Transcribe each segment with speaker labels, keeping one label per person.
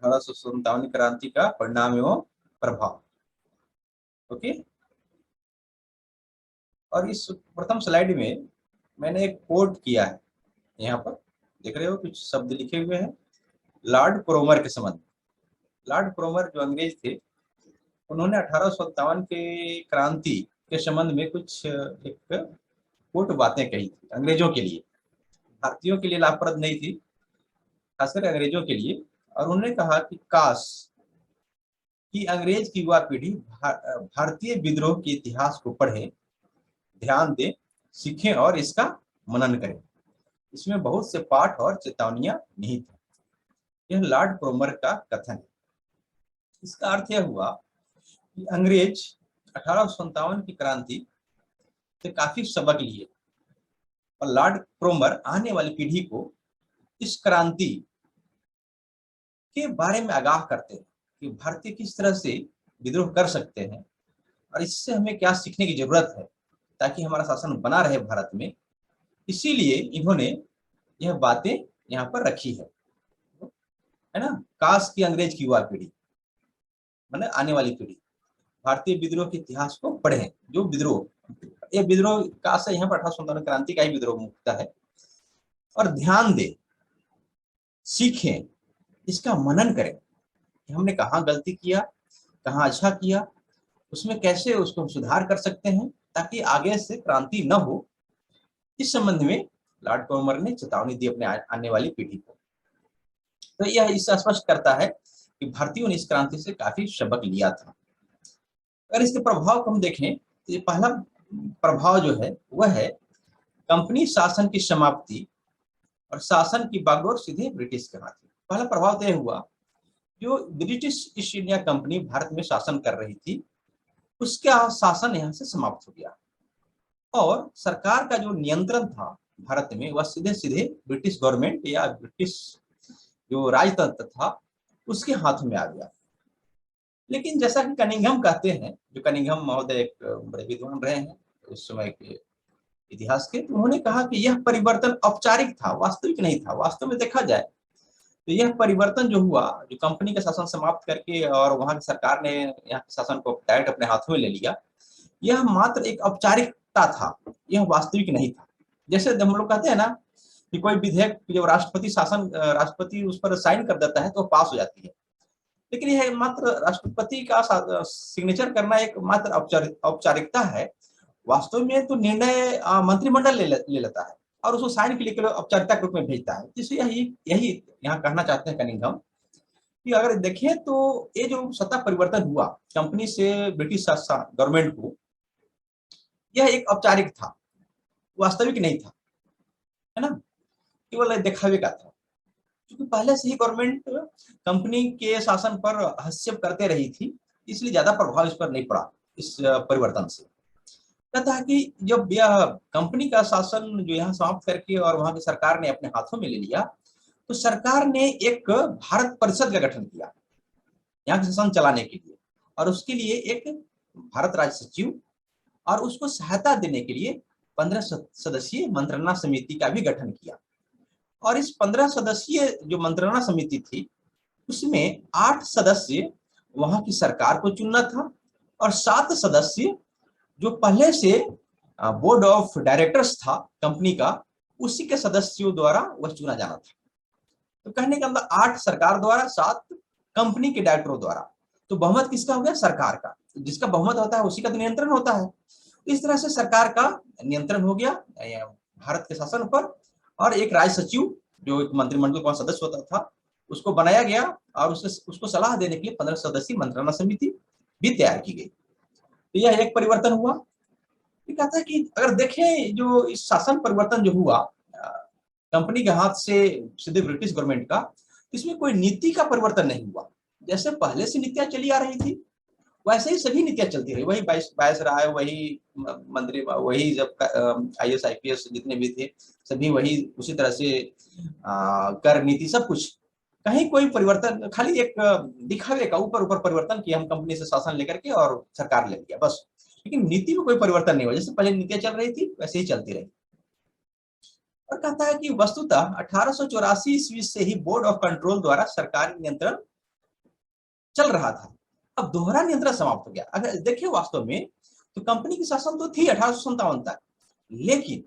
Speaker 1: 1857 क्रांति का परिणाम एवं प्रभाव। ओके, और इस प्रथम स्लाइड में मैंने एक कोट किया है, यहाँ पर देख रहे हो कुछ शब्द लिखे हुए हैं लॉर्ड क्रोमर के संबंध। लॉर्ड क्रोमर जो अंग्रेज थे, उन्होंने 1857 के क्रांति के संबंध में कुछ एक कोट बातें कही थी अंग्रेजों के लिए, भारतीयों के लिए लाभप्रद नहीं थी, खासकर अंग्रेजों के लिए। और उन्होंने कहा कि काश कि अंग्रेज की युवा पीढ़ी भारतीय विद्रोह के इतिहास को पढ़े, ध्यान दे, सीखें और इसका मनन करें। इसमें बहुत से पाठ और चेतावनियां निहित हैं। यह लॉर्ड क्रोमर का कथन है। इसका अर्थ यह हुआ कि अंग्रेज 1857 की क्रांति से काफी सबक लिए और लॉर्ड क्रोमर आने वाली पीढ़ी को इस क्रांति के बारे में आगाह करते हैं कि भारतीय किस तरह से विद्रोह कर सकते हैं और इससे हमें क्या सीखने की जरूरत है ताकि हमारा शासन बना रहे भारत में। इसीलिए इन्होंने यह बातें यहाँ पर रखी है ना। काश की अंग्रेज की युवा पीढ़ी मतलब आने वाली पीढ़ी भारतीय विद्रोह के इतिहास को पढ़े। जो विद्रोह, ये विद्रोह का से यहाँ पर 1857 क्रांति का ही विद्रोह मुक्ता है, और ध्यान दे, सीखें, इसका मनन करें कि हमने कहाँ गलती किया, कहाँ अच्छा किया, उसमें कैसे उसको सुधार कर सकते हैं ताकि आगे से क्रांति न हो। इस संबंध में लॉर्ड क्रोमर ने चेतावनी दी अपने आने वाली पीढ़ी को। तो यह इससे स्पष्ट करता है कि भारतीयों ने इस क्रांति से काफी सबक लिया था। अगर इसके प्रभाव को हम देखें तो पहला प्रभाव जो है वह है कंपनी शासन की समाप्ति और शासन की बागडोर सीधे ब्रिटिश के हाथ में। पहला प्रभाव तो यह हुआ, जो British east India company Bharat में शासन कर रही थी उसका शासन यहाँ से समाप्त हो गया और सरकार का जो नियंत्रण था भारत में वह सीधे सीधे ब्रिटिश गवर्नमेंट या ब्रिटिश जो राजतंत्र था उसके हाथ में आ गया। लेकिन जैसा कि कनिंघम कहते हैं, जो कनिंघम महोदय एक बड़े विद्वान रहे हैं उस समय के इतिहास के, तो उन्होंने कहा कि यह परिवर्तन औपचारिक था, वास्तविक नहीं था। वास्तव में देखा जाए तो यह परिवर्तन जो हुआ, जो कंपनी का शासन समाप्त करके और वहां की सरकार ने यहाँ के शासन को डायरेक्ट अपने हाथों में ले लिया, यह मात्र एक औपचारिकता था, यह वास्तविक नहीं था। जैसे हम लोग कहते हैं ना कि कोई विधेयक जब राष्ट्रपति उस पर साइन कर देता है तो पास हो जाती है, लेकिन यह मात्र राष्ट्रपति का सिग्नेचर करना एक मात्र औपचारिकता है। वास्तव में तो निर्णय मंत्रिमंडल ले लेता है और उसको साइन के लिए औपचारिकता के रूप में भेजता है। जिससे यही यहाँ कहना चाहते हैं कनिंघम कि अगर देखें तो ये जो सत्ता परिवर्तन हुआ कंपनी से ब्रिटिश गवर्नमेंट को, यह एक औपचारिक था, वास्तविक नहीं था, है ना, केवल दिखावे का था। क्योंकि पहले से ही गवर्नमेंट कंपनी के शासन पर हस्तक्षेप करते रही थी, इसलिए ज्यादा प्रभाव इस पर नहीं पड़ा इस परिवर्तन से। कहता है कि जब यह कंपनी का शासन जो यहाँ समाप्त करके और वहां की सरकार ने अपने हाथों में ले लिया, तो सरकार ने एक भारत परिषद का गठन किया यहाँ के शासन चलाने के लिए, और उसके लिए एक भारत राज्य सचिव और उसको सहायता देने के लिए 15 सदस्यीय मंत्रणा समिति का भी गठन किया। और इस 15 सदस्यीय जो मंत्रणा समिति थी उसमें 8 सदस्य वहां की सरकार को चुनना था और 7 सदस्य जो पहले से बोर्ड ऑफ डायरेक्टर्स था कंपनी का, उसी के सदस्यों द्वारा वह चुना जाना था। तो कहने का मतलब 8 सरकार द्वारा, 7 कंपनी के डायरेक्टरों द्वारा। तो बहुमत किसका हो गया? सरकार का। जिसका बहुमत होता है उसी का तो नियंत्रण होता है। इस तरह से सरकार का नियंत्रण हो गया भारत के शासन पर, और एक राज सचिव जो एक मंत्रिमंडल का सदस्य होता था उसको बनाया गया और उसको सलाह देने के लिए 15 सदस्यीय मंत्रणा समिति भी तैयार की गई। तो यह एक परिवर्तन हुआ। ये कहता है कि अगर देखें जो इस शासन परिवर्तन जो हुआ कंपनी के हाथ से सीधे ब्रिटिश गवर्नमेंट का, इसमें कोई नीति का परिवर्तन नहीं हुआ। जैसे पहले से नीतियां चली आ रही थी वैसे ही सभी नीतियां चलती रही। वही बाईस राय, वही मंत्री, वही जब IAS IPS जितने भी थे सभी वही उसी तरह से कर नीति सब कुछ, कहीं कोई परिवर्तन, खाली एक दिखावे का ऊपर ऊपर परिवर्तन कि हम कंपनी से शासन लेकर के और सरकार ले लिया बस। लेकिन नीति में कोई परिवर्तन नहीं हुआ, जैसे पहले नीतियां चल रही थी वैसे ही चलती रही। और कहता है कि वस्तुतः 1884 ईस्वी से ही बोर्ड ऑफ कंट्रोल द्वारा सरकारी नियंत्रण चल रहा था। अब दोहरा नियंत्रण समाप्त हो गया। अगर देखिए वास्तव में तो कंपनी की शासन तो थी 1857 तक, लेकिन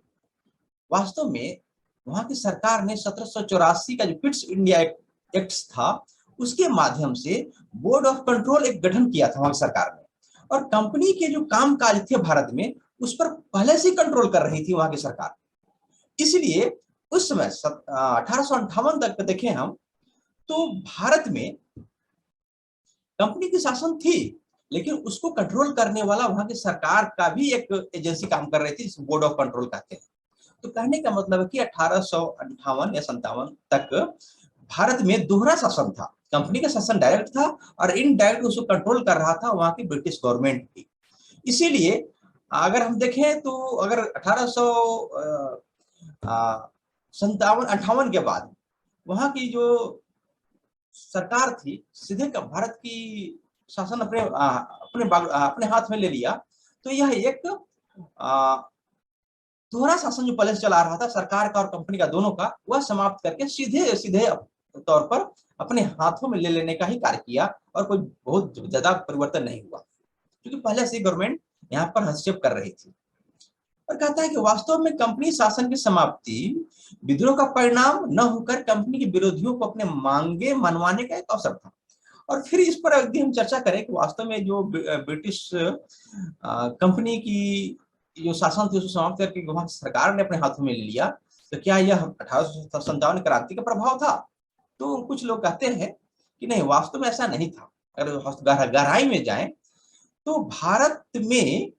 Speaker 1: वास्तव में वहां की सरकार ने 1784 का जो पिट्स इंडिया एक्ट था उसके माध्यम से बोर्ड ऑफ कंट्रोल एक गठन किया था वहां की सरकार ने, और कंपनी के जो काम काज थे भारत में उस पर पहले से कंट्रोल कर रही थी वहां की सरकार। इसलिए उस समय 1858 तक देखें हम तो भारत में कंपनी की शासन थी, लेकिन उसको कंट्रोल करने वाला वहां की सरकार का भी एक एजेंसी काम कर रही थी जिसको बोर्ड ऑफ कंट्रोल कहते हैं। तो कहने का मतलब है कि 1858 या 57 तक भारत में दोहरा शासन था। कंपनी का शासन डायरेक्ट था और इनडायरेक्ट उसको कंट्रोल कर रहा था वहां की ब्रिटिश गवर्नमेंट भी। इसीलिए अगर हम देखें तो अगर 1857 के बाद वहां की जो सरकार थी सीधे भारत की शासन अपने हाथ में ले लिया, तो यह एक दोहरा शासन जो पहले से चला रहा था सरकार का और कंपनी का दोनों का, वह समाप्त करके सीधे सीधे तौर पर अपने हाथों में ले लेने का ही कार्य किया, और कोई बहुत ज्यादा परिवर्तन नहीं हुआ क्योंकि पहले से गवर्नमेंट यहाँ पर हस्तक्षेप कर रही थी। और कहता है कि वास्तव में कंपनी शासन की समाप्ति विद्रोह का परिणाम न होकर कंपनी के विरोधियों को अपने मांगे मनवाने का एक अवसर था। और फिर इस पर यदि हम चर्चा करें कि वास्तव में जो ब्रिटिश कंपनी की जो शासन थी उसको समाप्त करके वहां सरकार ने अपने हाथों में ले लिया, तो क्या यह 1857 क्रांति का प्रभाव था? तो कुछ लोग कहते हैं कि नहीं, वास्तव में ऐसा नहीं था। अगर गहराई में जाएं तो भारत में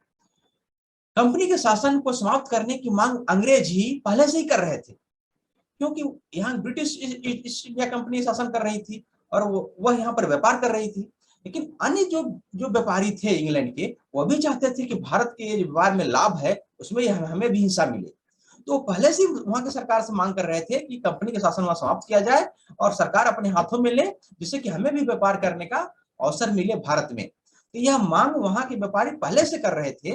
Speaker 1: कंपनी के शासन को समाप्त करने की मांग अंग्रेज ही पहले से ही कर रहे थे, क्योंकि यहाँ ब्रिटिश ईस्ट इंडिया कंपनी शासन कर रही थी और वह यहाँ पर व्यापार कर रही थी। लेकिन अन्य जो जो व्यापारी थे इंग्लैंड के, वह भी चाहते थे कि भारत के व्यापार में लाभ है उसमें हमें भी हिस्सा मिले। तो पहले से वहां की सरकार से मांग कर रहे थे कि कंपनी का शासन वहां समाप्त किया जाए और सरकार अपने हाथों में ले, जिससे कि हमें भी व्यापार करने का अवसर मिले भारत में। तो यह मांग वहां के व्यापारी पहले से कर रहे थे,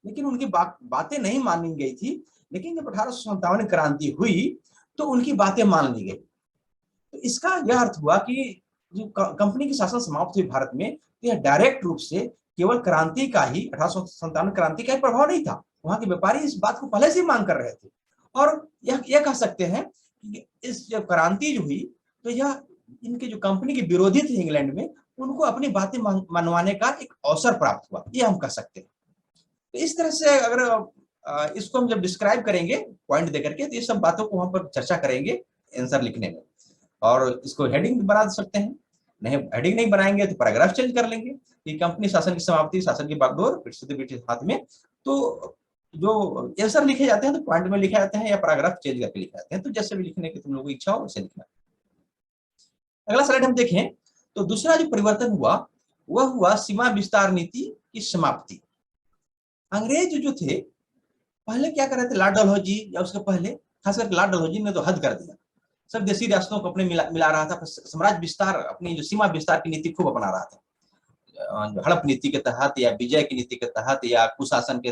Speaker 1: लेकिन उनकी बातें नहीं मानी गई थी। लेकिन जब 1857 क्रांति हुई तो उनकी बातें मान ली गई। तो इसका यह अर्थ हुआ कि जो कंपनी की शासन समाप्त हुई भारत में, तो यह डायरेक्ट रूप से केवल क्रांति का ही 1857 क्रांति का ही प्रभाव नहीं था। वहां के व्यापारी इस बात को पहले से ही मांग कर रहे थे, और यह कह सकते हैं कि इस जब क्रांति जो हुई तो यह इनके जो कंपनी के विरोधी थे इंग्लैंड में, उनको अपनी बातें मनवाने का एक अवसर प्राप्त हुआ, ये हम कह सकते हैं। तो इस तरह से अगर इसको हम जब डिस्क्राइब करेंगे पॉइंट देकर के, तो ये सब बातों को वहां पर चर्चा करेंगे आंसर लिखने में, और इसको हेडिंग बना सकते हैं। नहीं, हेडिंग नहीं बनाएंगे तो पैराग्राफ चेंज कर लेंगे कि कंपनी शासन की समाप्ति, शासन की बागडोर, ब्रिटिश हाथ में। तो जो आंसर लिखे जाते हैं तो पॉइंट में लिखे जाते हैं या पैराग्राफ चेंज करके लिखे जाते हैं, तो जैसे भी लिखने की तुम लोगों की इच्छा हो वैसे लिखना। अगला स्लाइड हम देखें तो दूसरा जो परिवर्तन हुआ वह हुआ सीमा विस्तार नीति की समाप्ति। अंग्रेज जो थे पहले क्या कर रहे थे, लॉर्ड डलहौजी या उसके पहले खासकर लॉर्ड डलहौजी ने तो हद कर दिया, सब देशी रियासतों को अपने मिला रहा था, साम्राज्य विस्तार, अपनी जो सीमा विस्तार की नीति खूब अपना रहा था। हड़प नीति के तहत या विजय की नीति के तहत या कुशासन की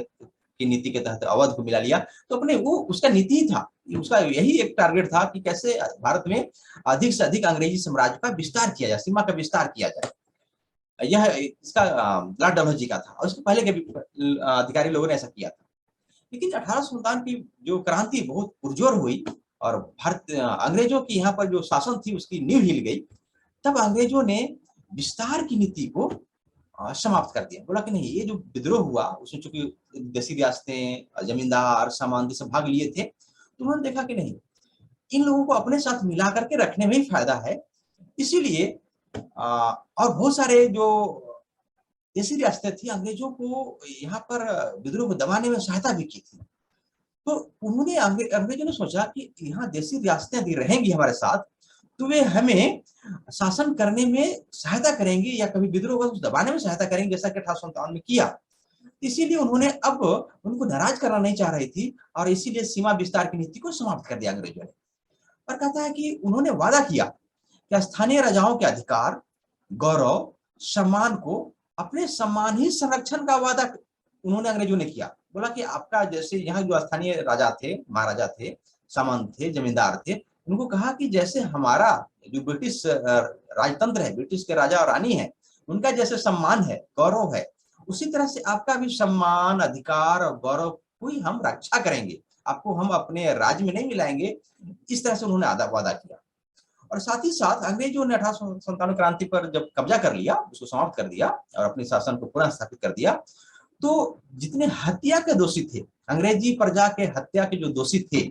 Speaker 1: नीति के तहत अवध को मिला लिया। तो अपने वो उसका नीति ही था, उसका यही एक टारगेट था कि कैसे भारत में अधिक से अधिक अंग्रेजी साम्राज्य का विस्तार किया जाए, सीमा का विस्तार किया जाए। यह इसका लॉर्ड डलहौजी का था, और उसके पहले के भी अधिकारी लोगों ने ऐसा किया था। लेकिन 1857 की जो क्रांति बहुत पुरजोर हुई और भारत अंग्रेजों की यहाँ पर जो शासन थी उसकी नींव हिल गई, तब अंग्रेजों ने विस्तार की नीति को समाप्त कर दिया। बोला कि नहीं, ये जो विद्रोह हुआ उसमें चूंकि देशी रियासतें, जमींदार, सामंती सब भाग लिए थे, तो उन्होंने देखा कि नहीं, इन लोगों को अपने साथ मिला करके रखने में ही फायदा है। इसीलिए और बहुत सारे जो देशी रियासतें थी अंग्रेजों को यहाँ पर विद्रोह को दबाने में सहायता भी की थी। तो उन्होंने अंग्रेजों ने सोचा कि यहाँ देशी रियासतें यदि रहेंगी हमारे साथ तो वे हमें शासन करने में सहायता करेंगे या कभी विद्रोह को दबाने में सहायता करेंगे, जैसा कि 1857 में किया। इसीलिए उन्होंने अब उनको नाराज करना नहीं चाह रही थी और इसीलिए सीमा विस्तार की नीति को समाप्त कर दिया अंग्रेजों ने। और कहता है कि उन्होंने वादा किया कि स्थानीय राजाओं के अधिकार, गौरव, सम्मान को अपने सम्मान ही संरक्षण का वादा उन्होंने अंग्रेजों ने किया। बोला कि आपका जैसे यहाँ जो स्थानीय राजा थे, महाराजा थे, सामंत थे, जमींदार थे, उनको कहा कि जैसे हमारा जो ब्रिटिश राजतंत्र है, ब्रिटिश के राजा और रानी है, उनका जैसे सम्मान है, गौरव है, उसी तरह से आपका भी सम्मान, अधिकार और गौरव की हम रक्षा करेंगे, आपको हम अपने राज्य में नहीं मिलाएंगे, इस तरह से उन्होंने वादा किया। और साथ ही साथ अंग्रेजों ने 1857 क्रांति पर जब कब्जा कर लिया, उसको समाप्त कर दिया और अपने शासन को पुनः स्थापित कर दिया, तो जितने हत्या के दोषी थे, अंग्रेजी प्रजा के हत्या के जो दोषी थे,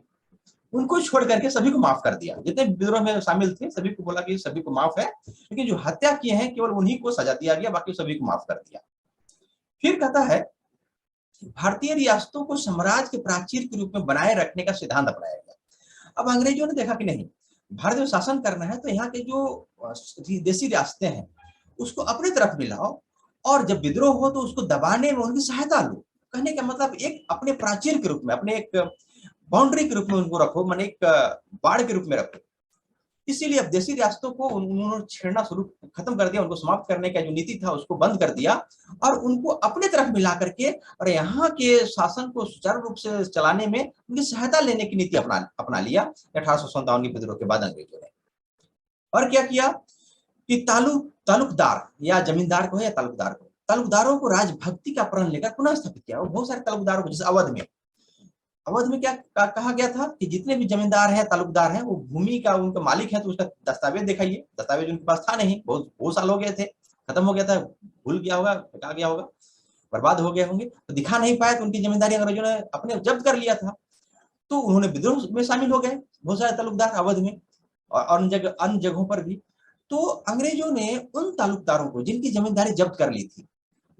Speaker 1: उनको छोड़ करके सभी को माफ कर दिया। जितने विद्रोह में शामिल थे सभी को बोला कि सभी को माफ है, लेकिन जो हत्या किए हैं केवल उन्हीं को सजा दिया गया, बाकी सभी को माफ कर दिया। फिर कहता है भारतीय रियासतों को साम्राज्य के प्राचीर के रूप में बनाए रखने का सिद्धांत अपनाया गया। अब अंग्रेजों ने देखा कि नहीं, भारत में शासन करना है तो यहाँ के जो देसी रियासतें हैं उसको अपनी तरफ मिलाओ, और जब विद्रोह हो तो उसको दबाने में उनकी सहायता लो। कहने का मतलब एक अपने प्राचीर के रूप में, अपने एक बाउंड्री के रूप में उनको रखो, माने एक बाढ़ के रूप में रखो। इसीलिए अब देशी रियासतों को उन्होंने छेड़ना शुरू खत्म कर दिया, उनको समाप्त करने का जो नीति था उसको बंद कर दिया और उनको अपने तरफ मिला करके और यहाँ के शासन को सुचारू रूप से चलाने में उनकी सहायता लेने की नीति अपना लिया 1857 के विद्रोह के बाद अंग्रेजों ने। और क्या किया कि तालुकदार या जमींदार को या तालुकदारों को राजभक्ति का प्रण लेकर पुनः स्थापित किया। और बहुत सारे तालुकदारों को, जैसे अवध में क्या कहा गया था कि जितने भी जमींदार हैं, तालुकदार हैं, वो भूमि का उनका मालिक है तो उसका दस्तावेज दिखाइए। दस्तावेज उनके पास था नहीं, बहुत साल हो गए थे, खत्म हो गया था, भूल गया होगा, फेंका गया होगा, बर्बाद हो गए होंगे, तो दिखा नहीं पाए तो उनकी जिम्मेदारी अंग्रेजों ने अपने जब्त कर लिया था। तो उन्होंने विद्रोह में शामिल हो गए बहुत सारे तालुकदार अवध में और अन्य जगहों पर भी। तो अंग्रेजों ने उन तालुकदारों को जिनकी जमींदारी जब्त कर ली थी,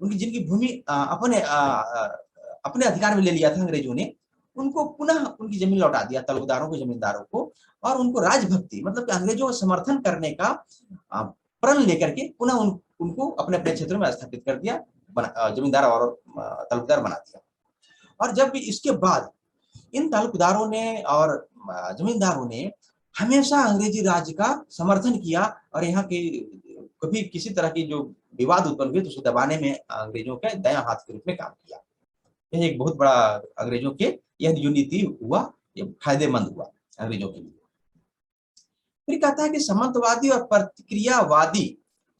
Speaker 1: उनकी जिनकी भूमि अपने अधिकार में ले लिया था अंग्रेजों ने, उनको पुनः उनकी जमीन लौटा दिया, तालुकदारों को, जमींदारों को, और उनको राजभक्ति मतलब कि अंग्रेजों का समर्थन करने का प्रण लेकर के पुनः उनको अपने अपने क्षेत्रों में स्थापित कर दिया, जमींदार और तालुकदार बना दिया। और जब भी इसके बाद इन तालुकदारों ने और जमींदारों ने हमेशा अंग्रेजी राज का समर्थन किया और यहाँ के कभी किसी तरह की जो विवाद उत्पन्न हुए तो उसे दबाने में अंग्रेजों के दायां हाथ के रूप में काम किया। यह एक बहुत बड़ा अंग्रेजों के यह जो नीति हुआ, ये फायदेमंद हुआ अंग्रेजों के लिए। फिर कहता है कि सामंतवादी और प्रतिक्रियावादी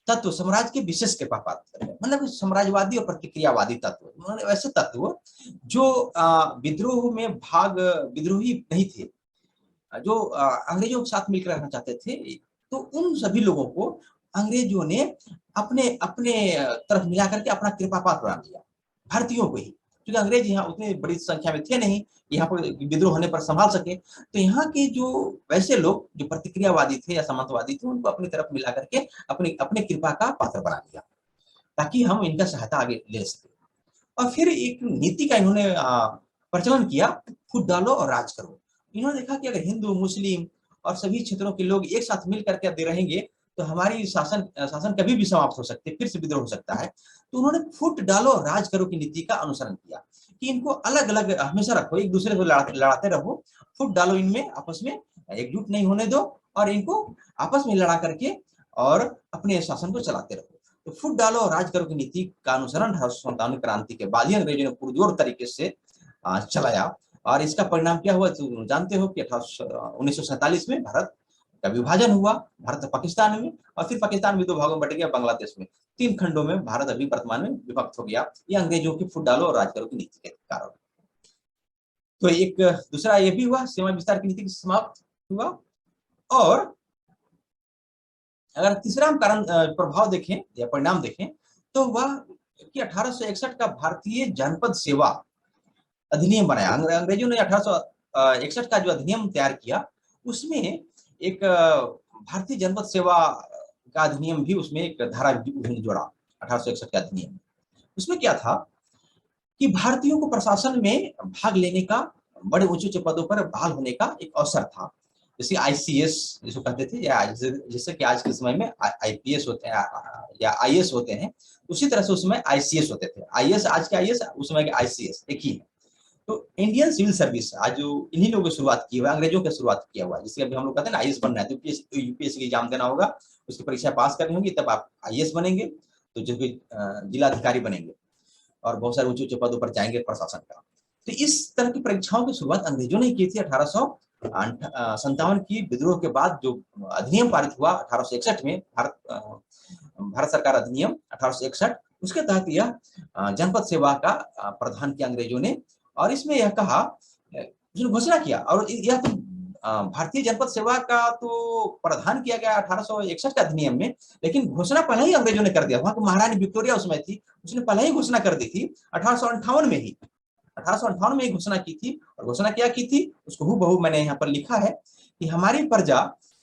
Speaker 1: तत्व साम्राज्य के विशेष कृपा पात्र है। मतलब साम्राज्यवादी और प्रतिक्रियावादी तत्व, ऐसे तत्व जो विद्रोह में विद्रोही नहीं थे, जो अंग्रेजों के साथ मिलकर रहना चाहते थे, तो उन सभी लोगों को अंग्रेजों ने अपने अपने तरफ मिला करके अपना कृपा पात्र बना दिया, भारतीयों को ही। क्योंकि अंग्रेज यहाँ उतनी बड़ी संख्या में थे नहीं, यहाँ पर विद्रोह होने पर संभाल सके, तो यहाँ के जो वैसे लोग जो प्रतिक्रियावादी थे या सामंतवादी थे, उनको अपनी तरफ मिला करके अपने कृपा का पात्र बना दिया ताकि हम इनका सहायता आगे ले सके। और फिर एक नीति का इन्होंने प्रचलन किया, फूट डालो और राज करो। इन्होंने देखा कि अगर हिंदू, मुस्लिम और सभी क्षेत्रों के लोग एक साथ मिल करके रहेंगे तो हमारी शासन कभी भी समाप्त हो सकते, फिर से विद्रोह हो सकता है। तो उन्होंने फूट डालो और राज करो की नीति का अनुसरण किया कि इनको अलग अलग हमेशा रखो, एक दूसरे को लड़ाते रहो, फूट डालो इनमें, आपस में एकजुट नहीं होने दो और इनको आपस में लड़ा करके और अपने शासन को चलाते रहो। तो फूट डालो और राज करो की नीति का अनुसरण 1857 क्रांति के बाद ही अंग्रेजों ने पुरजोर तरीके से चलाया। और इसका परिणाम क्या हुआ तो जानते हो कि 1947 में भारत का विभाजन हुआ, भारत पाकिस्तान में, और फिर पाकिस्तान भी दो भागों में बट गया, बांग्लादेश में 3 खंडों में भारत अभी वर्तमान में विभक्त हो गया, ये अंग्रेजों की फूट डालो और राज करो की नीति के कारण। तो एक दूसरा ये भी हुआ, सीमा विस्तार की नीति समाप्त हुआ। और अगर तीसरा हम कारण प्रभाव देखें या परिणाम देखें तो वह कि 1861 का भारतीय जनपद सेवा अधिनियम बनाया। अंग्रेजों ने 1861 का जो अधिनियम तैयार किया उसमें एक भारतीय जनपद सेवा का अधिनियम भी, उसमें एक धारा जोड़ा 1861 का अधिनियम। उसमें क्या था कि भारतीयों को प्रशासन में भाग लेने का, बड़े ऊंचे पदों पर बहाल होने का एक अवसर था। जैसे आईसीएस जिसको कहते थे, या जैसे कि आज के समय में आईपीएस होते हैं या आईएएस होते हैं, उसी तरह से उस समय आईसीएस होते थे। आईएएस आज के आईएएस, उस समय के आईसीएस एक ही है। तो इंडियन सिविल सर्विस आज जो इन्हीं लोगों की शुरुआत की हुआ, अंग्रेजों की शुरुआत किया हुआ, जिससे अभी हम लोग कहते हैं ना आईएएस बनना है तो यूपीएससी की एग्जाम देना होगा, उसकी परीक्षा पास करनी होगी, तब आप आईएएस बनेंगे, तो जो जिला अधिकारी बनेंगे और बहुत सारे ऊंचे ऊंचे पदों पर जाएंगे प्रशासन का। तो इस तरह की परीक्षाओं की शुरुआत अंग्रेजों ने की थी 1857 की विद्रोह के बाद। जो अधिनियम पारित हुआ 1861 में भारत भारत सरकार अधिनियम 1861, उसके तहत यह जनपद सेवा का प्रावधान किया अंग्रेजों ने। और इसमें यह कहा, उसने घोषणा किया, और यह तो भारतीय जनपद सेवा का तो प्रावधान किया गया 1861 के अधिनियम में, लेकिन घोषणा पहले ही अंग्रेजों ने कर दिया। वहां की महारानी विक्टोरिया उसमें थी, उसने पहले ही घोषणा कर दी थी 1858 में ही, 1858 में ही घोषणा की थी। और घोषणा क्या की थी, उसको हूबहू मैंने यहाँ पर लिखा है कि हमारी प्रजा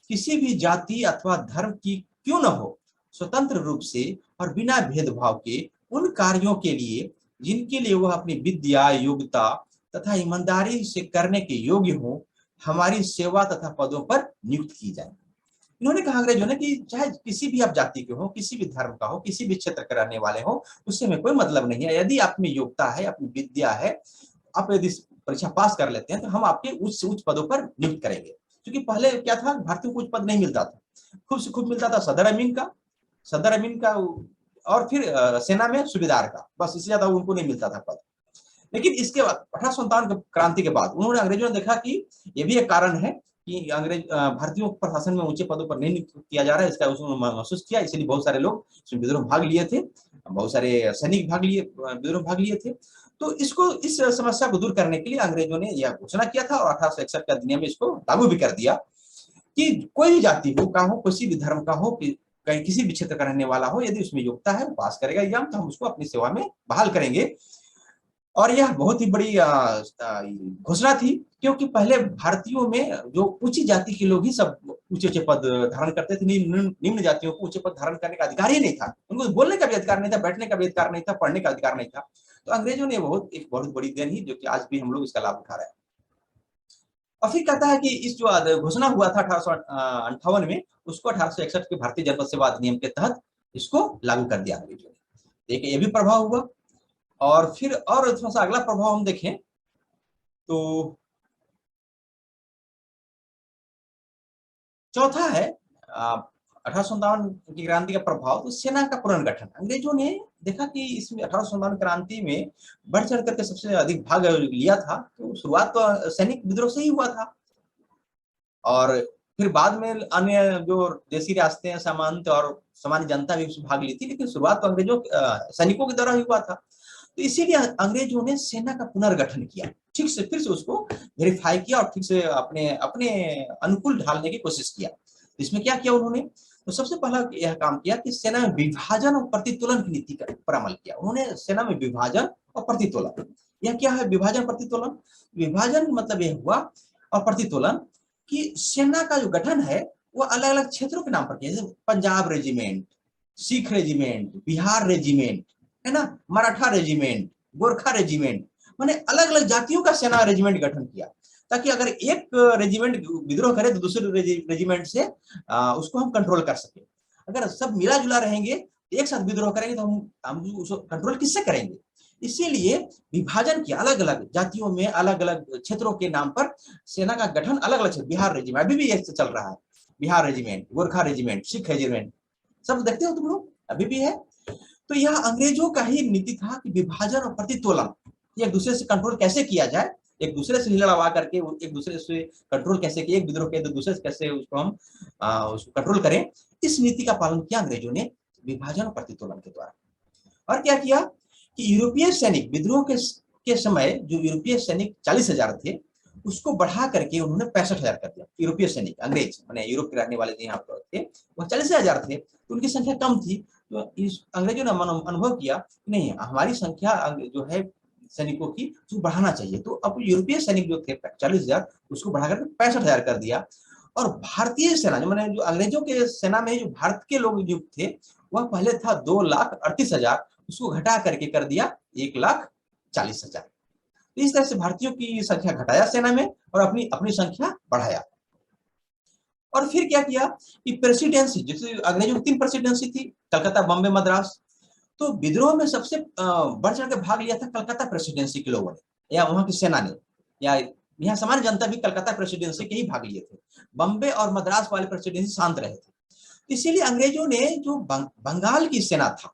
Speaker 1: किसी भी जाति अथवा धर्म की क्यों न हो, स्वतंत्र रूप से और बिना भेदभाव के उन कार्यों के लिए जिनके लिए वह अपनी विद्या, योग्यता तथा ईमानदारी से करने के योग्य हो, हमारी सेवा तथा पदों पर नियुक्त की जाए। इन्होंने कहा अंग्रेजों ने कि चाहे किसी भी आप जाति के हो, किसी भी धर्म का हो, किसी भी क्षेत्र के रहने वाले हो, उससे हमें कोई मतलब नहीं है। यदि आप में योग्यता है, अपनी विद्या है, आप यदि परीक्षा पास कर लेते हैं तो हम आपके उच्च से उच्च पदों पर नियुक्त करेंगे। क्योंकि पहले क्या था, भारतीयों को उच्च पद नहीं मिलता था, खूब से खूब मिलता था सदर अमीन का, और फिर सेना में सूबेदार का, बस इससे ज्यादा उनको नहीं मिलता था पद। लेकिन इसके बाद 1857 क्रांति के बाद उन्होंने, अंग्रेजों ने देखा कि यह भी एक कारण है कि अंग्रेज भारतीयों को प्रशासन में ऊंचे पदों पर नहीं नियुक्त किया जा रहा है, इसका उसने महसूस किया। इसलिए बहुत सारे लोग इसमें विद्रोह भाग लिए थे, बहुत सारे सैनिक विद्रोह भाग लिए थे। तो इसको, इस समस्या को दूर करने के लिए अंग्रेजों ने यह घोषणा किया था, और 1861 का अधिनियम में इसको लागू भी कर दिया कि कोई भी जाति हो, किसी भी धर्म का हो, कहीं किसी भी क्षेत्र का रहने वाला हो, यदि उसमें योग्यता है, वो पास करेगा एग्जाम, तो हम उसको अपनी सेवा में बहाल करेंगे। और यह बहुत ही बड़ी घोषणा थी, क्योंकि पहले भारतीयों में जो ऊंची जाति के लोग ही सब ऊंचे ऊंचे पद धारण करते थे, निम्न जातियों को ऊंचे पद धारण करने का अधिकार ही नहीं था। उनको बोलने का भी अधिकार नहीं था, बैठने का भी अधिकार नहीं था, पढ़ने का अधिकार नहीं था। तो अंग्रेजों ने एक बहुत बड़ी देन ही, जो कि आज भी हम लोग इसका लाभ उठा रहे हैं। और फिर कहता है कि इस जो घोषणा हुआ था 1858 में, उसको 1861 के भारतीय जनपद सेवा अधिनियम के तहत इसको लागू कर दिया अंग्रेजों ने। देखिए, ये भी प्रभाव हुआ। और फिर और थोड़ा सा अगला प्रभाव हम देखें तो चौथा है 1857 की क्रांति का प्रभाव, तो सेना का पुनर्गठन। अंग्रेजों ने देखा कि इसमें 1857 क्रांति में बढ़ चढ़ करके सबसे अधिक भाग लिया था। तो शुरुआत तो सैनिक विद्रोह से ही हुआ था, और फिर बाद में अन्य जो देसी रियासतें, सामंत और सामान्य जनता भी उसमें भाग ली थी, लेकिन शुरुआत तो अंग्रेजों सैनिकों के द्वारा ही हुआ था। तो इसीलिए अंग्रेजों ने सेना का पुनर्गठन किया, ठीक से फिर से उसको वेरीफाई किया और ठीक से अपने अपने अनुकूल ढालने की कोशिश किया। इसमें क्या किया उन्होंने, तो सबसे पहला यह काम किया कि सेना में विभाजन और प्रतितोलन की नीति पर अमल किया। उन्होंने सेना में विभाजन और प्रतितोलन, यह क्या है विभाजन प्रतितोलन? विभाजन मतलब यह हुआ, और प्रतितोलन कि सेना का जो गठन है वो अलग अलग क्षेत्रों के नाम पर किया, जैसे Punjab regiment, Sikh regiment, Bihar regiment, है ना, मराठा रेजिमेंट, गोरखा रेजिमेंट, मैंने अलग अलग जातियों का सेना रेजिमेंट गठन किया, ताकि अगर एक रेजिमेंट विद्रोह करे तो दूसरे रेजिमेंट से उसको हम कंट्रोल कर सके। अगर सब मिला जुला रहेंगे, एक साथ विद्रोह करेंगे, तो हम उसको कंट्रोल किससे करेंगे? इसीलिए विभाजन किया, अलग अलग जातियों में अलग अलग क्षेत्रों के नाम पर सेना का गठन अलग अलग। बिहार रेजिमेंट अभी भी ऐसे चल रहा है, Bihar regiment, Gorkha regiment, Sikh regiment, सब देखते हो तुम लोग, अभी भी है। तो यह अंग्रेजों का ही नीति था कि विभाजन और प्रतितोलन, एक दूसरे से कंट्रोल कैसे किया जाए, एक दूसरे से लड़वा करके एक दूसरे से कंट्रोल कैसे किए, एक विद्रोह के दूसरे से कैसे उसको हम उसको कंट्रोल करें, इस नीति का पालन किया अंग्रेजों ने विभाजन और प्रतितोलन के द्वारा। और क्या किया कि यूरोपीय सैनिक विद्रोह के समय जो यूरोपीय सैनिक 40,000 थे, उसको बढ़ा करके उन्होंने 65,000 कर दिया। यूरोपीय सैनिक, अंग्रेज मैंने यूरोप के रहने वाले यहाँ पर थे, वो 40,000 थे, तो उनकी संख्या कम थी। तो इस अंग्रेजों ने अनुभव किया नहीं, हमारी संख्या जो है सैनिकों की उसको बढ़ाना चाहिए। तो अब यूरोपीय सैनिक जो थे 40,000, उसको बढ़ाकर 65,000 कर दिया। और भारतीय सेना, जो मैंने जो अंग्रेजों के सेना में जो भारत के लोग नियुक्त थे, वह पहले था 2,38,000, उसको घटा करके कर दिया 1,40,000। इस तरह से भारतीयों की संख्या घटाया सेना में, और अपनी अपनी संख्या बढ़ाया। और फिर क्या किया कि प्रेसिडेंसी, जैसे अंग्रेजों की 3 प्रेसिडेंसी थी, कलकत्ता, बॉम्बे, मद्रास। तो विद्रोह में सबसे बढ़ चढ़ के भाग लिया था कलकत्ता प्रेसिडेंसी के लोगों ने, या वहां की सेना ने, या यहाँ सामान्य जनता भी कलकत्ता प्रेसिडेंसी के ही भाग लिए थे। बॉम्बे और मद्रास वाले प्रेसिडेंसी शांत रहे थे। इसीलिए अंग्रेजों ने जो बंगाल की सेना था,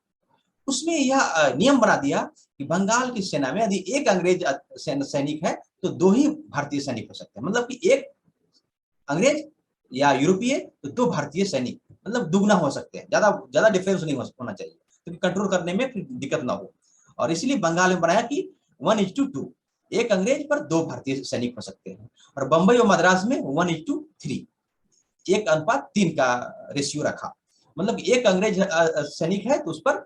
Speaker 1: उसमें यह नियम बना दिया कि बंगाल की सेना में यदि एक अंग्रेज सैनिक है तो 2 ही भारतीय सैनिक हो सकते हैं। मतलब कि एक अंग्रेज या यूरोपीय तो 2 भारतीय सैनिक, मतलब दुगना हो सकते हैं, ज्यादा ज्यादा डिफरेंस नहीं होना चाहिए, क्योंकि कंट्रोल करने में फिर दिक्कत ना हो। और इसलिए बंगाल में बनाया कि 1:2, एक अंग्रेज पर 2 भारतीय सैनिक हो सकते हैं। और बंबई और मद्रास में 1:3, 1:3 का रेशियो रखा। मतलब एक अंग्रेज सैनिक है तो उस पर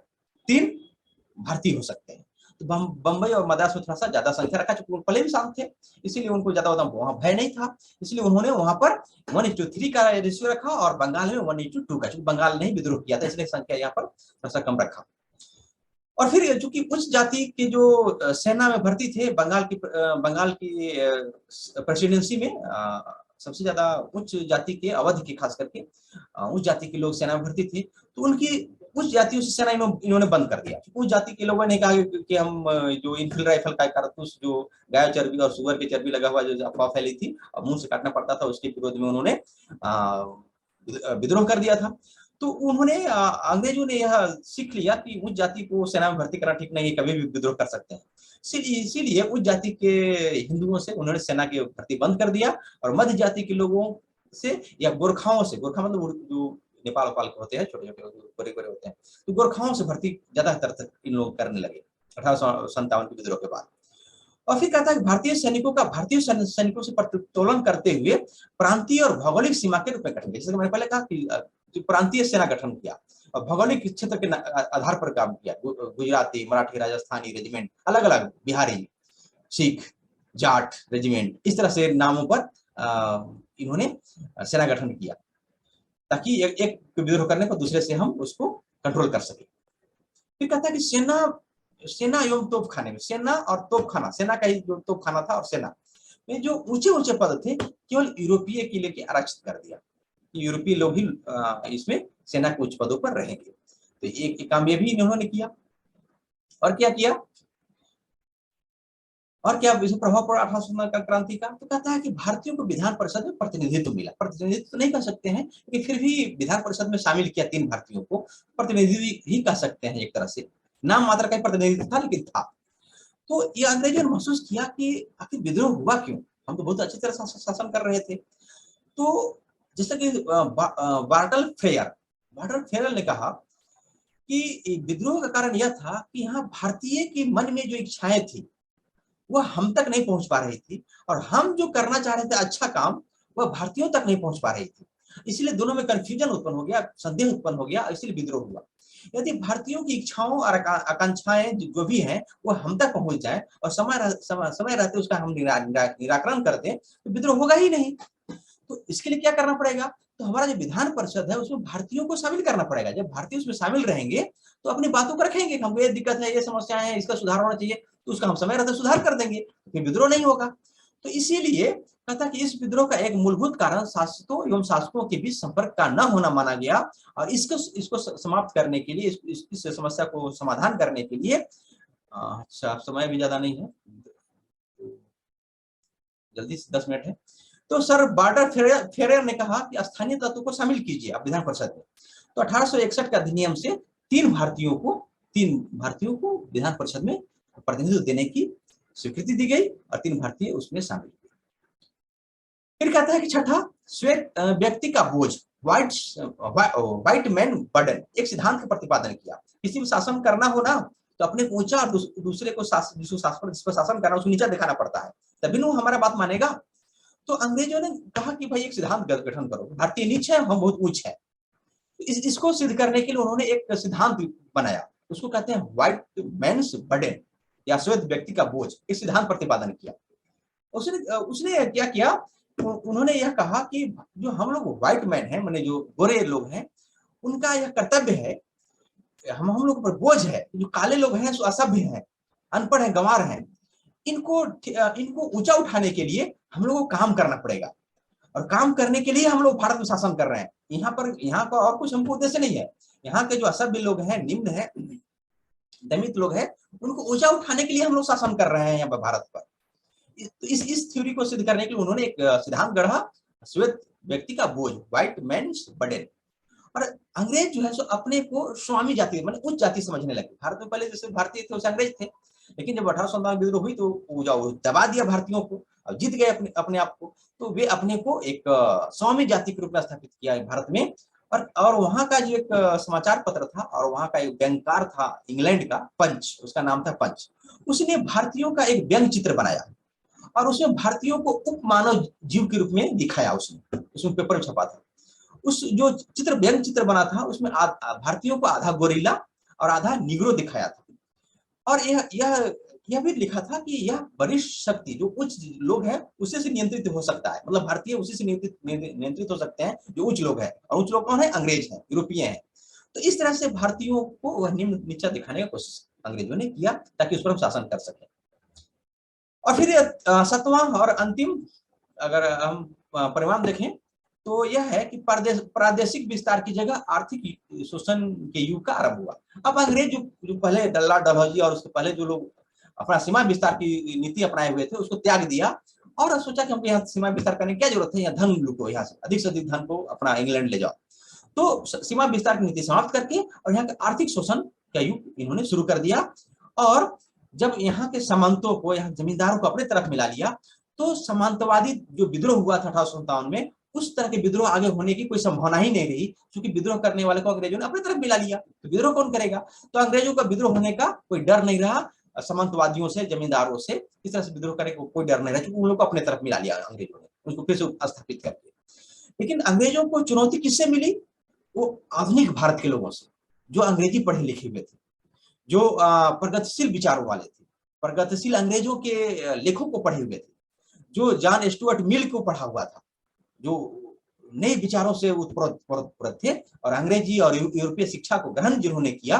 Speaker 1: 3 भारतीय हो सकते हैं। तो बंबई और मद्रास में थोड़ा सा ज्यादा संख्या रखा, चूंकि पहले भी शांत थे, इसीलिए उनको ज्यादा वहां भय नहीं था, इसलिए उन्होंने वहां पर 1:3 का रेशियो रखा, और बंगाल में 1:2 का, चूंकि बंगाल ने ही विद्रोह किया था, इसलिए संख्या यहाँ पर थोड़ा सा कम रखा। और फिर चूंकि उच्च जाति के जो सेना में भर्ती थे, बंगाल की प्रेसिडेंसी में सबसे ज्यादा उच्च जाति के, अवध के खास करके उच्च जाति के लोग सेना में भर्ती थे, तो उनकी उच्च जातियों से सेना इन्होंने बंद कर दिया। उच्च जाति के लोगों ने कहा कि हम जो इनफिल राइफल का कारतूस, जो गाय चर्बी और सुअर की चर्बी लगा हुआ जो अफवाह फैली थी और मुंह से काटना पड़ता था, उसके विरोध में उन्होंने विद्रोह कर दिया था। तो उन्होंने अंग्रेजों ने यह सीख लिया कि उच्च जाति को सेना में भर्ती करना ठीक नहीं है, कभी भी विद्रोह कर सकते हैं। इसीलिए उच्च जाति के हिंदुओं से उन्होंने सेना की भर्ती बंद कर दिया, और मध्य जाति के लोगों से या गोरखाओं से, गोरखा मतलब जो नेपाल के होते हैं, छोटे छोटे गोरे गोरे होते हैं, तो गोरखाओं से भर्ती ज्यादातर तक इन लोग करने लगे 1857 के विद्रोह के बाद। और फिर कहता है भारतीय सैनिकों का भारतीय सैनिकों से प्रतितोलन करते हुए प्रांतीय और भौगोलिक सीमा के रूप में गठन किया। जैसे मैंने पहले कहा कि प्रांतीय सेना गठन किया और भौगोलिक क्षेत्र के आधार पर काम किया। गुजराती, मराठी, राजस्थानी रेजिमेंट, अलग अलग, बिहारी, सिख, जाट रेजिमेंट, इस तरह से नामों पर इन्होंने सेना गठन किया, ताकि एक विद्रोह करने पर दूसरे से हम उसको कंट्रोल कर सके। फिर कहता है कि सेना एवं तोपखाने में, सेना और तोपखाना, सेना का ही जो तोपखाना था और सेना में जो ऊंचे ऊंचे पद थे, केवल यूरोपीय के लिए आरक्षित कर दिया कि यूरोपीय लोग ही इसमें सेना के उच्च पदों पर रहेंगे। तो एक काम ये भी इन्होंने किया। और क्या किया, और क्या प्रभाव पड़ा 1859 का क्रांति का, तो कहता है कि भारतीयों को विधान परिषद में प्रतिनिधित्व मिला। प्रतिनिधित्व तो नहीं कह सकते हैं, लेकिन फिर भी विधान परिषद में शामिल किया 3 भारतीयों को, प्रतिनिधि ही कह सकते हैं एक तरह से, नाम मात्र का प्रतिनिधित्व था लेकिन था। तो ये अंग्रेजों ने महसूस किया कि आखिर विद्रोह हुआ क्यों, हम तो बहुत अच्छी तरह शासन कर रहे थे। तो जैसे कि बार्टल फेयर ने कहा कि विद्रोह का कारण यह था कि यहाँ भारतीय के मन में जो इच्छाएं थी वह हम तक नहीं पहुंच पा रही थी, और हम जो करना चाह रहे थे अच्छा काम, वह भारतीयों तक नहीं पहुंच पा रही थी। इसलिए दोनों में कंफ्यूजन उत्पन्न हो गया, संदेह उत्पन्न हो गया, इसलिए विद्रोह हुआ। यदि भारतीयों की इच्छाओं और आकांक्षाएं जो भी हैं वो हम तक पहुंच जाए और समय रहते उसका हम निराकरण कर दें, तो विद्रोह होगा ही नहीं। तो इसके लिए क्या करना पड़ेगा, तो हमारा जो विधान परिषद है उसमें भारतीयों को शामिल करना पड़ेगा। जब भारतीय उसमें शामिल रहेंगे तो अपनी बातों को रखेंगे, हमको ये दिक्कत है, ये समस्याएं हैं, इसका सुधार होना चाहिए, तो उसका हम समय रहते सुधार कर देंगे, फिर विद्रोह नहीं होगा। तो इसीलिए कहता कि इस विद्रोह का एक मूलभूत कारण शासकों एवं शासकों के बीच संपर्क का न होना माना गया, और इसको समाप्त करने के लिए, इस समस्या को समाधान करने के लिए, अच्छा समय भी ज्यादा नहीं है, जल्दी से 10 मिनट है, तो सर बार्टर फेरेर ने कहा कि स्थानीय तत्वों को शामिल कीजिए आप विधान परिषद में। तो 1861 के अधिनियम से 3 भारतीयों को विधान परिषद में प्रतिनिधित्व देने की स्वीकृति दी गई, और 3 भारतीय उसमें शामिल हुए। फिर कहता है कि छठा, श्वेत व्यक्ति का बोझ, व्हाइट मैन बर्डन, एक सिद्धांत का प्रतिपादन किया। किसी भी शासन करना हो ना, तो अपने को ऊंचा और दूसरे को जिस पर शासन करना उसको नीचा दिखाना पड़ता है, तभी वो हमारा बात मानेगा। तो अंग्रेजों ने कहा कि भाई एक सिद्धांत गठन करो, भारतीय नीच है, हम बहुत ऊंच है। इसको सिद्ध करने के लिए उन्होंने एक सिद्धांत बनाया, उसको कहते हैं व्हाइट मैन्स बर्डन, या श्वेत व्यक्ति का बोझ, एक सिद्धांत प्रतिपादन किया। उसने क्या किया, उन्होंने यह कहा कि जो हम लोग व्हाइट मैन हैं, माने जो गोरे लोग हैं, उनका यह कर्तव्य है, हम लोग पर बोझ है, जो काले लोग हैं सो असभ्य हैं, अनपढ़ हैं, गंवार हैं, इनको ऊंचा उठाने के लिए हम लोगों को काम करना पड़ेगा, और काम करने के लिए हम लोग भारत में शासन कर रहे हैं। यहाँ का और कुछ हमको उद्देश्य नहीं है। यहाँ के जो असभ्य लोग हैं, निम्न है, दमित लोग हैं, उनको ऊंचा उठाने के लिए हम लोग शासन कर रहे हैं यहाँ पर भारत पर। इस थ्योरी को सिद्ध करने के लिए उन्होंने एक सिद्धांत गढ़ा, श्वेत व्यक्ति का बोझ, व्हाइट मैन्स बर्डन। और अंग्रेज जो है सो अपने को स्वामी जाति, मतलब उच्च जाति समझने लगे। भारत में पहले जैसे भारतीय थे वैसे अंग्रेज थे, लेकिन जब 1857 विद्रोह हुई तो दबा दिया भारतीयों को, और जीत गए अपने आप को, तो वे अपने को एक स्वामी जाति के रूप में स्थापित किया है भारत में, और वहां का जो एक समाचार पत्र था और वहां का एक व्यंगकार था इंग्लैंड का, पंच, उसका नाम था पंच। उसने भारतीयों का एक व्यंग चित्र बनाया और उसमें भारतीयों को उप मानव जीव के रूप में दिखाया। उसने उसमें पेपर में छपा था। उस जो चित्र, व्यंग चित्र बना था, उसमें भारतीयों को आधा गोरिल्ला और आधा निग्रो दिखाया था। और यह भी लिखा था कि यह वरिष्ठ शक्ति जो उच्च लोग हैं उसी से नियंत्रित हो सकता है, मतलब भारतीय उसी से नियंत्रित हो सकते हैं जो उच्च लोग हैं। और उच्च लोग कौन है? अंग्रेज हैं, यूरोपीय हैं। तो इस तरह से भारतीयों को वह निम्न नीचा दिखाने का कोशिश अंग्रेजों ने किया ताकि उस पर हम शासन कर सकें। और फिर सातवां और अंतिम अगर हम परिणाम देखें तो यह है कि प्रादेशिक विस्तार की जगह आर्थिक शोषण के युग का आरंभ हुआ। अब अंग्रेज जो पहले लॉर्ड डलहौजी और उसके पहले जो लोग अपना सीमा विस्तार की नीति अपनाए हुए थे उसको त्याग दिया और सोचा कि हमको यहाँ सीमा विस्तार करने की क्या जरूरत है, यहाँ धन लूटो, यहाँ से अधिक धन को अपना इंग्लैंड ले जाओ। तो सीमा विस्तार की नीति समाप्त करके और यहाँ का आर्थिक शोषण का युग इन्होंने शुरू कर दिया। और जब यहाँ के सामंतों को, यहाँ जमींदारों को अपने तरफ मिला लिया तो सामंतवादी जो विद्रोह हुआ था 1857 में, उस तरह के विद्रोह आगे होने की कोई संभावना ही नहीं रही, क्योंकि विद्रोह करने वाले को अंग्रेजों ने अपनी तरफ मिला लिया, तो विद्रोह कौन करेगा? तो अंग्रेजों का विद्रोह होने का कोई डर नहीं रहा, सामंतवादियों से, जमींदारों से इस तरह से विद्रोह करने को कोई डर नहीं रहा, क्योंकि उन लोगों को अपने तरफ मिला लिया अंग्रेजों ने, उनको फिर से स्थापित करके। लेकिन अंग्रेजों को चुनौती किससे मिली? वो आधुनिक भारत के लोगों से, जो अंग्रेजी पढ़े लिखे हुए थे, जो प्रगतिशील विचारों वाले थे, प्रगतिशील अंग्रेजों के लेखों को पढ़े हुए थे, जो जॉन स्टुअर्ट मिल को पढ़ा हुआ था, जो नए विचारों से उत्प्रोत थे और अंग्रेजी और यूरोपीय शिक्षा को ग्रहण जिन्होंने किया,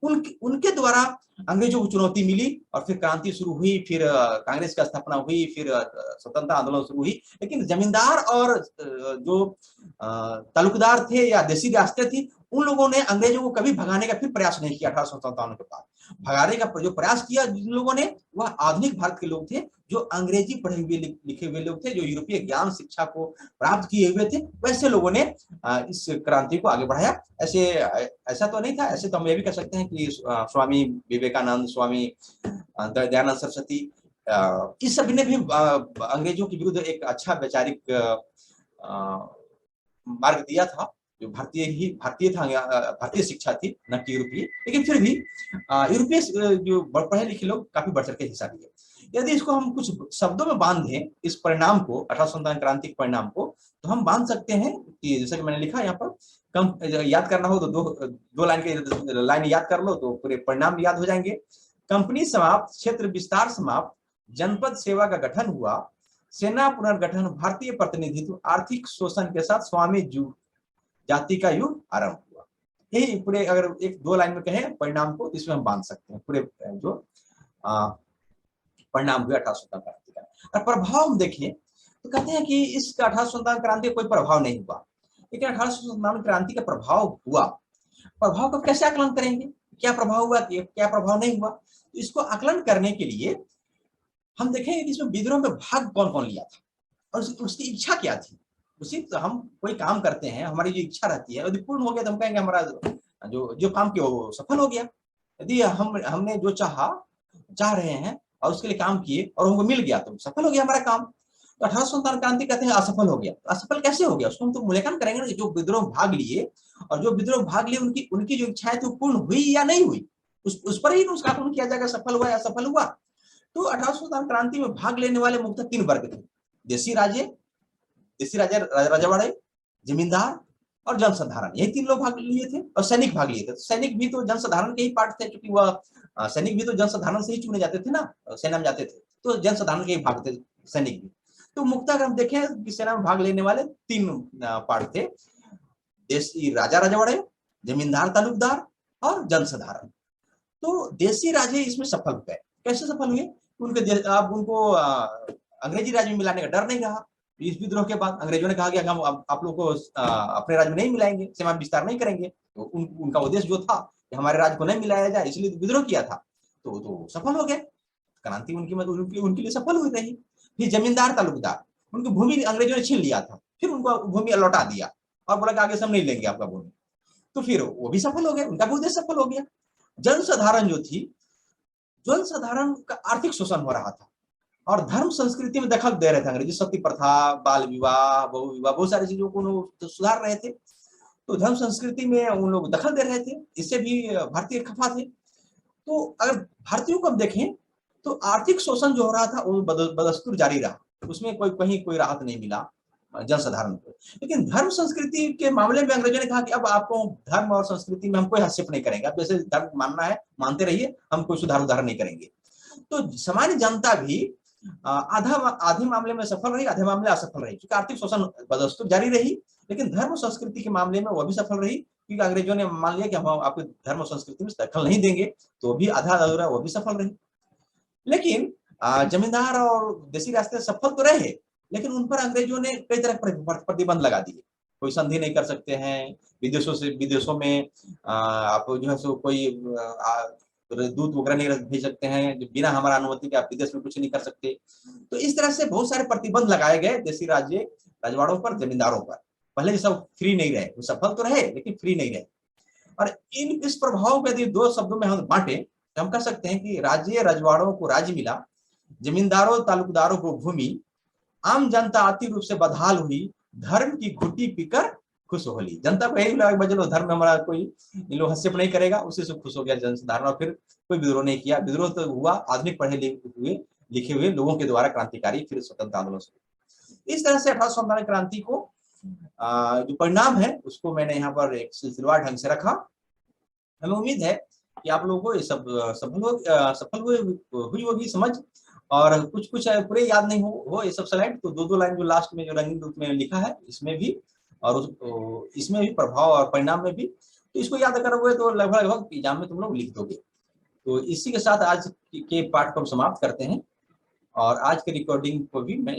Speaker 1: उनके द्वारा अंग्रेजों को चुनौती मिली और फिर क्रांति शुरू हुई, फिर कांग्रेस का स्थापना हुई, फिर स्वतंत्रता आंदोलन शुरू हुई। लेकिन जमींदार और जो तालुकदार थे या देसी रियासतें थी, उन लोगों ने अंग्रेजों को कभी भगाने का फिर प्रयास नहीं किया। 1857 के बाद भगाने का जो प्रयास किया जिन लोगों ने, वह आधुनिक भारत के लोग थे, जो अंग्रेजी पढ़े हुए लिखे हुए लोग थे, जो यूरोपीय ज्ञान शिक्षा को प्राप्त किए हुए थे, वैसे लोगों ने इस क्रांति को आगे बढ़ाया। ऐसा तो नहीं था, ऐसे तो हम ये भी कह सकते हैं कि स्वामी विवेकानंद, स्वामी दयानंद सरस्वती, इस सभी ने भी अंग्रेजों के विरुद्ध एक अच्छा वैचारिक मार्ग दिया था, जो भारतीय था, भारतीय शिक्षा थी, न कि यूरोपीय। लेकिन फिर भी यूरोपीय जो पढ़े लिखे लोग काफी बढ़ चढ़ के हिस्सा लिए। यदि इसको हम कुछ शब्दों में बांध दें, इस परिणाम को, 1857 क्रांति के परिणाम को, तो हम बांध सकते हैं कि जैसे कि मैंने लिखा यहाँ पर, कम याद करना हो तो दो लाइन याद कर लो तो पूरे परिणाम याद हो जाएंगे। कंपनी समाप्त, क्षेत्र विस्तार समाप्त, जनपद सेवा का गठन हुआ, सेना पुनर्गठन, भारतीय प्रतिनिधित्व, आर्थिक शोषण के साथ स्वामी जाति का युग आरंभ हुआ। यही पूरे, अगर एक दो लाइन में कहें परिणाम को, इसमें हम बांध सकते हैं पूरे जो परिणाम हुआ 1857 क्रांति का। और प्रभाव हम देखें तो कहते हैं कि इस 1857 क्रांति का कोई प्रभाव नहीं हुआ, लेकिन 1857 क्रांति का प्रभाव हुआ। प्रभाव का कैसे आकलन करेंगे? क्या प्रभाव हुआ, क्या प्रभाव नहीं हुआ? तो इसको आकलन करने के लिए हम देखेंगे कि इसमें विद्रोह में भाग कौन कौन लिया था और उसकी इच्छा क्या थी। उसी तो हम कोई काम करते हैं, हमारी जो इच्छा रहती है, यदि पूर्ण हो गया तो हम कहेंगे हमारा जो काम किया वो सफल हो गया। यदि हमने जो चाह रहे हैं और उसके लिए काम किए और हमको मिल गया तो सफल हो गया हमारा काम। तो 1857 क्रांति कहते हैं असफल हो गया। असफल कैसे हो गया? उसको हम तो मूल्यांकन करेंगे ना, जो विद्रोह भाग लिए और जो विद्रोह भाग लिए उनकी जो इच्छाएं थी पूर्ण हुई या नहीं हुई, उस पर ही उसका आकलन किया जाएगा, सफल हुआ या असफल हुआ। तो 1857 क्रांति में भाग लेने वाले मुख्यतः 3 वर्ग थे: देसी राजे राजवाड़े, जमींदार और जनसाधारण। यही 3 लोग भाग लिए थे। और सैनिक भाग लिए थे। सैनिक भी तो जनसाधारण के ही पार्ट थे, क्योंकि वह सैनिक भी तो जनसाधारण से ही चुने जाते थे ना, सेना में जाते थे, तो जनसाधारण के ही भाग थे सैनिक भी। तो मुख्यतः अगर हम देखें कि सेना में भाग लेने वाले 3 पार्ट थे: देसी राजा राजवाड़े, जमींदार तालुकदार और जनसाधारण। तो देसी राजे इसमें सफल हुए। कैसे सफल हुए? अब उनको अंग्रेजी राज में मिलाने का डर नहीं रहा। इस विद्रोह के बाद अंग्रेजों ने कहा कि हम आप लोग को अपने राज्य में नहीं मिलाएंगे, सीमा विस्तार नहीं करेंगे। तो उनका उद्देश्य जो था कि हमारे राज्य को नहीं मिलाया जाए, इसलिए विद्रोह किया था। तो सफल हो गए। क्रांति उनके लिए सफल हुई रही। फिर जमींदार तालुकदार, उनकी भूमि अंग्रेजों ने छीन लिया था, फिर उनको भूमि लौटा दिया और बोला कि आगे से हम नहीं लेंगे आपका भूमि। तो फिर वो भी सफल हो गए, उनका भी उद्देश्य सफल हो गया। जनसाधारण जो थी, जनसाधारण का आर्थिक शोषण हो रहा था और धर्म संस्कृति में दखल दे रहे थे अंग्रेजी। सती प्रथा, बाल विवाह, बहु विवाह, बहुत सारी चीजों को सुधार रहे थे। तो धर्म संस्कृति में उन लोग दखल दे रहे थे, इससे भी भारतीय खफा थे। तो अगर भारतीयों को हम देखें तो आर्थिक शोषण जो हो रहा था वो बदस्तूर जारी रहा, उसमें कोई कहीं कोई राहत नहीं मिला जनसाधारण को। लेकिन धर्म संस्कृति के मामले में अंग्रेजों ने कहा कि अब आपको धर्म और संस्कृति में हम कोई हस्तक्षेप नहीं करेंगे, अब जैसे धर्म मानना है मानते रहिए, हम कोई सुधार उधार नहीं करेंगे। तो सामान्य जनता भी आधा आधे मामले में सफल रही, आधे मामले असफल रही, क्योंकि आर्थिक शोषण बदस्तूर जारी रही। लेकिन धर्म संस्कृति के मामले में वह भी सफल रही, क्योंकि अंग्रेजों ने मान लिया कि हम आपके धर्म और संस्कृति में दखल नहीं देंगे, तो भी आधा अधूरा वो भी सफल रही। लेकिन जमींदार और देसी रास्ते सफल तो रहे, लेकिन उन पर अंग्रेजों ने कई तरह प्रतिबंध लगा दिए। कोई संधि नहीं कर सकते हैं, विदेशों में आप जो है सो कोई दूत वगैरह नहीं भेज सकते हैं, बिना हमारा अनुमति के आप विदेश में कुछ नहीं कर सकते। तो इस तरह से बहुत सारे प्रतिबंध लगाए गए देसी राजवाड़ों पर, जमींदारों पर। पहले ये सब फ्री नहीं रहे, वो सफल तो रहे लेकिन फ्री नहीं रहे। और इस प्रभाव को यदि दो शब्दों में हम बांटे तो हम कह सकते हैं कि रजवाड़ों को राज्य मिला, जमींदारों तालुकदारों को भूमि, आम जनता आर्थिक रूप से बदहाल हुई, धर्म की घुटी पीकर खुश होली। जनता को यही लगा बजलो धर्म में हमारा कोई इन लोग हस्तक्षेप नहीं करेगा, उसी से खुश हो गया जनसाधारण। और फिर कोई विद्रोह नहीं किया, विद्रोह तो हुआ आधुनिक पढ़े लिखे हुए लोगों के द्वारा, क्रांतिकारी, फिर स्वतंत्रता आंदोलन शुरू। इस तरह से 1847 क्रांति को जो परिणाम है उसको मैंने यहाँ पर एक सिलसिलेवार ढंग से रखा। हमें उम्मीद है कि आप लोगों को ये सब सफल हुई होगी समझ, और कुछ पूरे याद नहीं हो ये सब स्लाइड, तो दो लाइन जो लास्ट में जो रंगीन रूप में लिखा है इसमें भी, और इसमें भी प्रभाव और परिणाम में भी, तो इसको याद करोगे तो लगभग एग्जाम में तुम लोग लिख दोगे। तो इसी के साथ आज के पाठ को हम समाप्त करते हैं, और आज के रिकॉर्डिंग को भी मैं